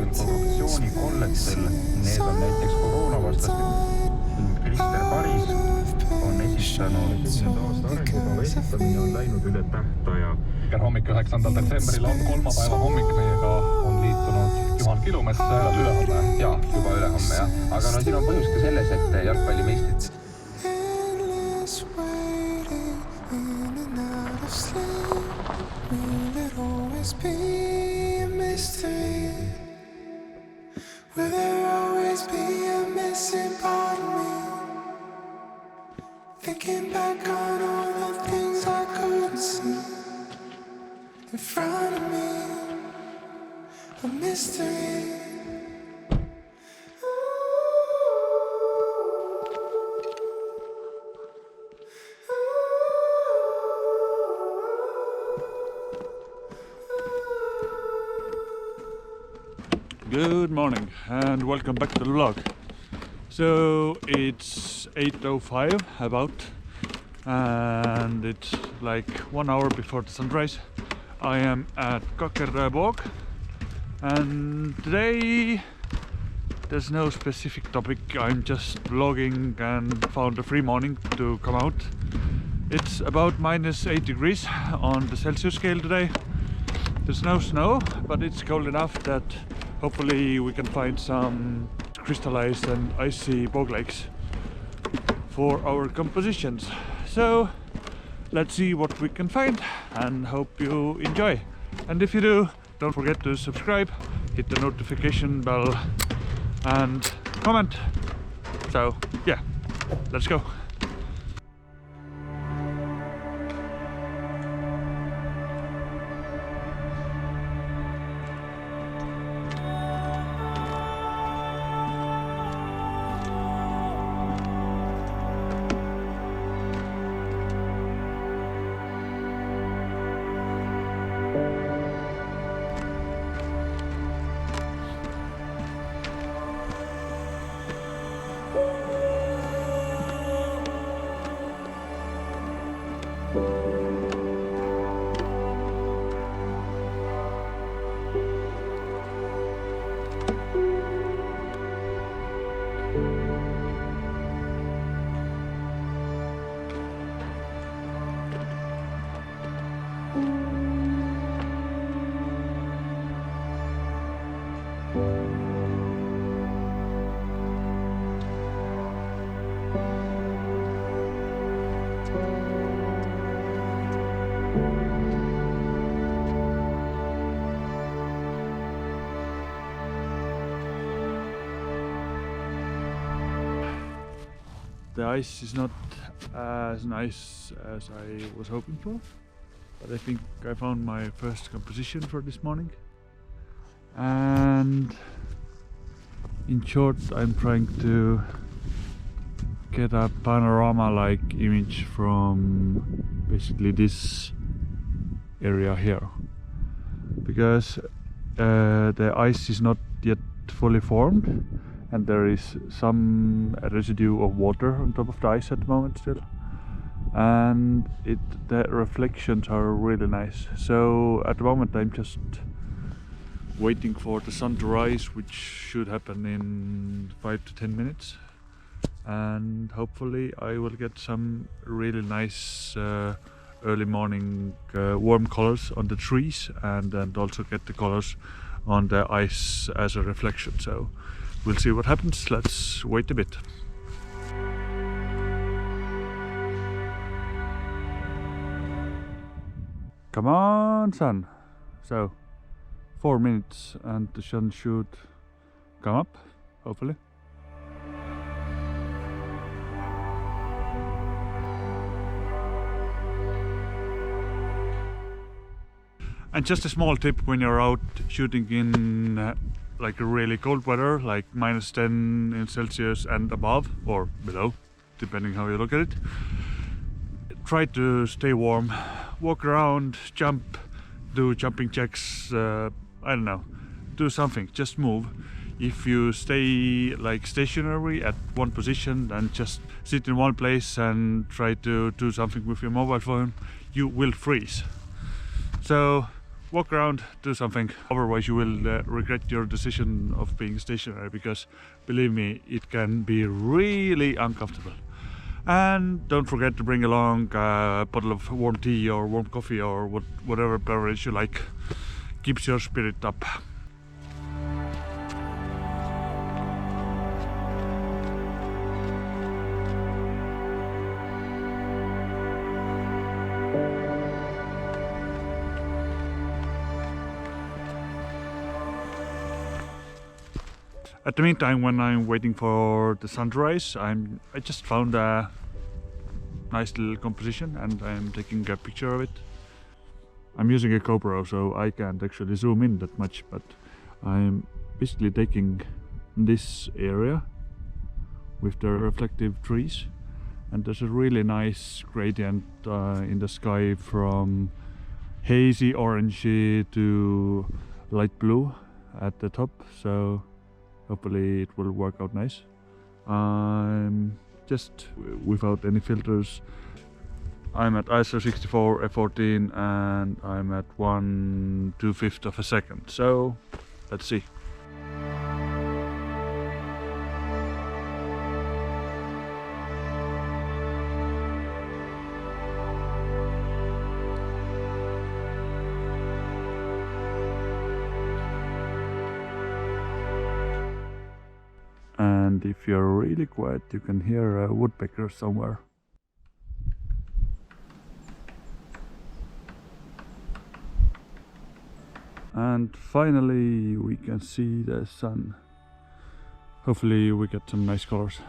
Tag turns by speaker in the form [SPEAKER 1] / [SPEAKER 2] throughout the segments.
[SPEAKER 1] küll korruptsioonikolletel, need on näiteks koroonavastased ning Krister Paris on esitanud 10. aasta arengukava esitamine on läinud üle tähtaja. Kel hommik 9. detsembril on kolmapäeva hommik, meiega on liitunud 𝐸𝐞𝐞𝐤𝐥𝐲 ülehomme ja juba ülehomme jah. Aga no siin on põhjus ka selles, et jalgpallimeistrid
[SPEAKER 2] Will there always be a missing part of me? Thinking back on all the things I couldn't see in front of me, a mystery.
[SPEAKER 3] Good morning and welcome back to the vlog. So it's 8:05 about, and it's like 1 hour before the sunrise. I am at Kakerdaja, and today there's no specific topic. I'm just vlogging and found a free morning to come out. It's about -8 degrees on the Celsius scale today. There's no snow, but it's cold enough that hopefully we can find some crystallized and icy bog lakes for our compositions. So let's see what we can find and hope you enjoy. And if you do, don't forget to subscribe, hit the notification bell and comment. So yeah, let's go. The ice is not as nice as I was hoping for, but I think I found my first composition for this morning. And in short, I'm trying to get a panorama-like image from basically this area here, because the ice is not yet fully formed. And there is some residue of water on top of the ice at the moment still, and the reflections are really nice. So at the moment I'm just waiting for the sun to rise, which should happen in 5 to 10 minutes, and hopefully I will get some really nice early morning warm colors on the trees, and also get the colors on the ice as a reflection. So we'll see what happens. Let's wait a bit. Come on, sun. So 4 minutes and the sun should come up, hopefully. And just a small tip when you're out shooting in like a really cold weather, like -10 in Celsius and above or below, depending how you look at it. Try to stay warm, walk around, jump, do jumping jacks, I don't know, do something, just move. If you stay like stationary at one position and just sit in one place and try to do something with your mobile phone, you will freeze. So walk around, do something. Otherwise you will regret your decision of being stationary, because believe me, it can be really uncomfortable. And don't forget to bring along a bottle of warm tea or warm coffee or whatever beverage you like. Keeps your spirit up. At the meantime, when I'm waiting for the sun to rise, I just found a nice little composition and I'm taking a picture of it. I'm using a GoPro, so I can't actually zoom in that much, but I'm basically taking this area with the reflective trees, and there's a really nice gradient in the sky from hazy orangey to light blue at the top, so hopefully it will work out nice. I'm just without any filters. I'm at ISO 64 f14 and I'm at 1/2 of a second. So let's see. And if you're really quiet, you can hear a woodpecker somewhere. And finally we can see the sun. Hopefully we get some nice colors.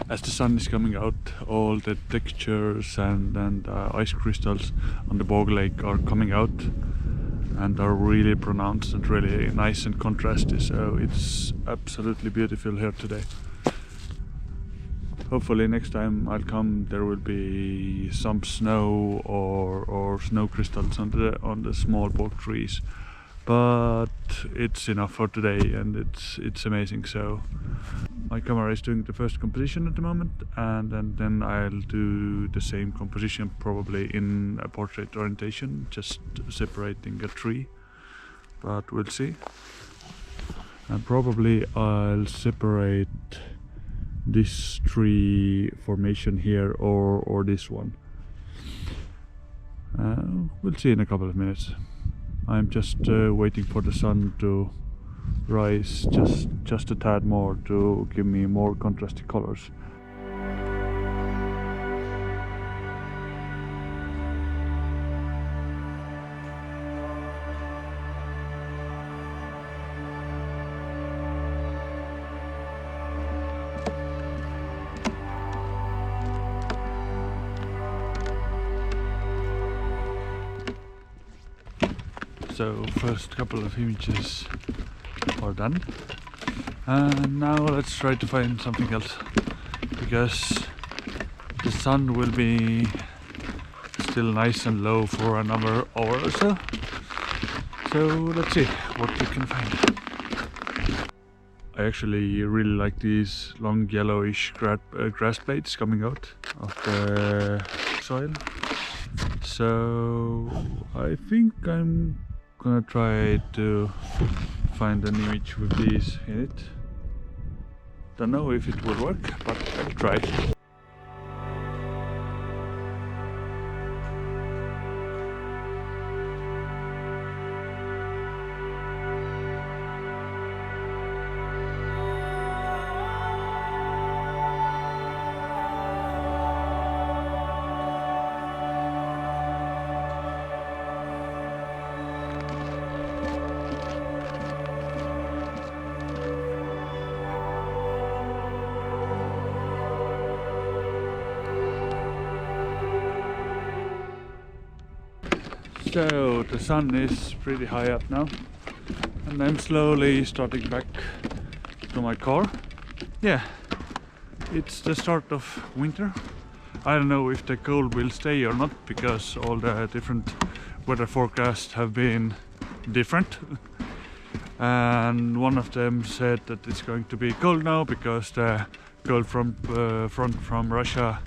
[SPEAKER 3] As the sun is coming out, all the textures and ice crystals on the bog lake are coming out and are really pronounced and really nice and contrasty, so it's absolutely beautiful here today. Hopefully next time I'll come there will be some snow or snow crystals on the small bog trees, but it's enough for today and it's amazing. So my camera is doing the first composition at the moment, and then I'll do the same composition probably in a portrait orientation, just separating a tree, but we'll see. And probably I'll separate this tree formation here or this one. We'll see in a couple of minutes. I'm just waiting for the sun to rise just a tad more to give me more contrasty colors. So first couple of images are done, and now let's try to find something else, because the sun will be still nice and low for another hour or so. So let's see what we can find. I actually really like these long yellowish grass blades coming out of the soil, so I think I'm gonna try to find an image with these in it. Don't know if it will work, but I'll try. So the sun is pretty high up now, and I'm slowly starting back to my car. Yeah, it's the start of winter. I don't know if the cold will stay or not, because all the different weather forecasts have been different. and one of them said that it's going to be cold now because the cold front from Russia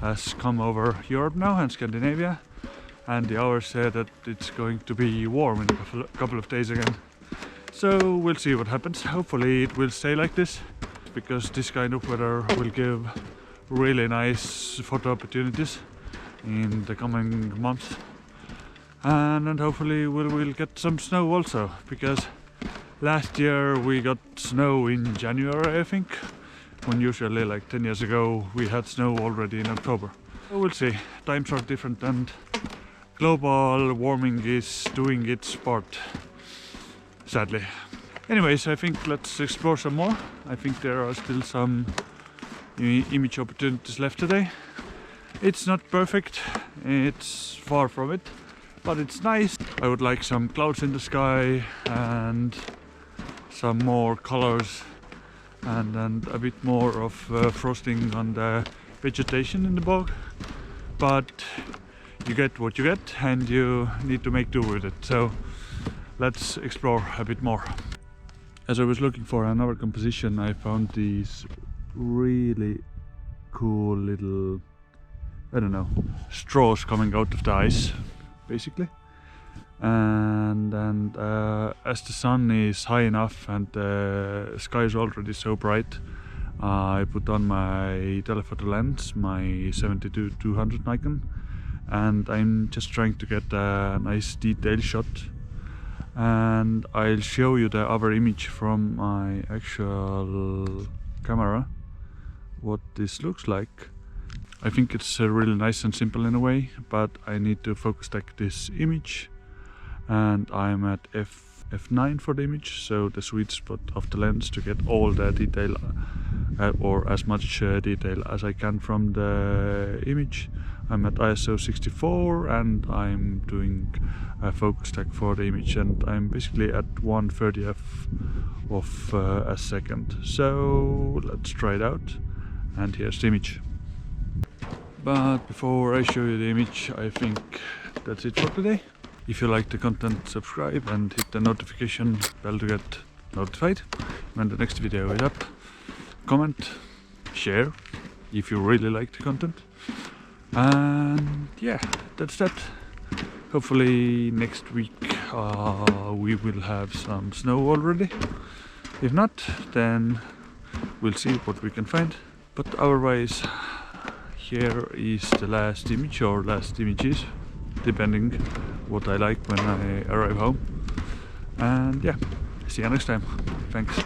[SPEAKER 3] has come over Europe now and Scandinavia, and the other said that it's going to be warm in a couple of days again. So we'll see what happens. Hopefully it will stay like this, because this kind of weather will give really nice photo opportunities in the coming months. And hopefully we'll get some snow also, because last year we got snow in January, I think, when usually like 10 years ago we had snow already in October. So we'll see. Times are different and global warming is doing its part, sadly. Anyways, I think let's explore some more. I think there are still some image opportunities left today. It's not perfect, it's far from it, but it's nice. I would like some clouds in the sky and some more colors and a bit more of frosting on the vegetation in the bog. But you get what you get and you need to make do with it. So let's explore a bit more. As I was looking for another composition, I found these really cool little, I don't know, straws coming out of the ice, basically. And as the sun is high enough and the sky is already so bright, I put on my telephoto lens, my 70-200 Nikon, and I'm just trying to get a nice detail shot. And I'll show you the other image from my actual camera, what this looks like. I think it's really nice and simple in a way, but I need to focus stack this image, and I'm at f9 for the image, so the sweet spot of the lens to get all the detail or as much detail as I can from the image. I'm at ISO 64 and I'm doing a focus stack for the image, and I'm basically at 1/30th of a second. So let's try it out, and here's the image. But before I show you the image, I think that's it for today. If you like the content, subscribe and hit the notification bell to get notified when the next video is up. Comment, share if you really like the content. And yeah, that's that. Hopefully next week we will have some snow already. If not, then we'll see what we can find. But otherwise, here is the last image, or last images, depending what I like when I arrive home. And yeah, see you next time. Thanks.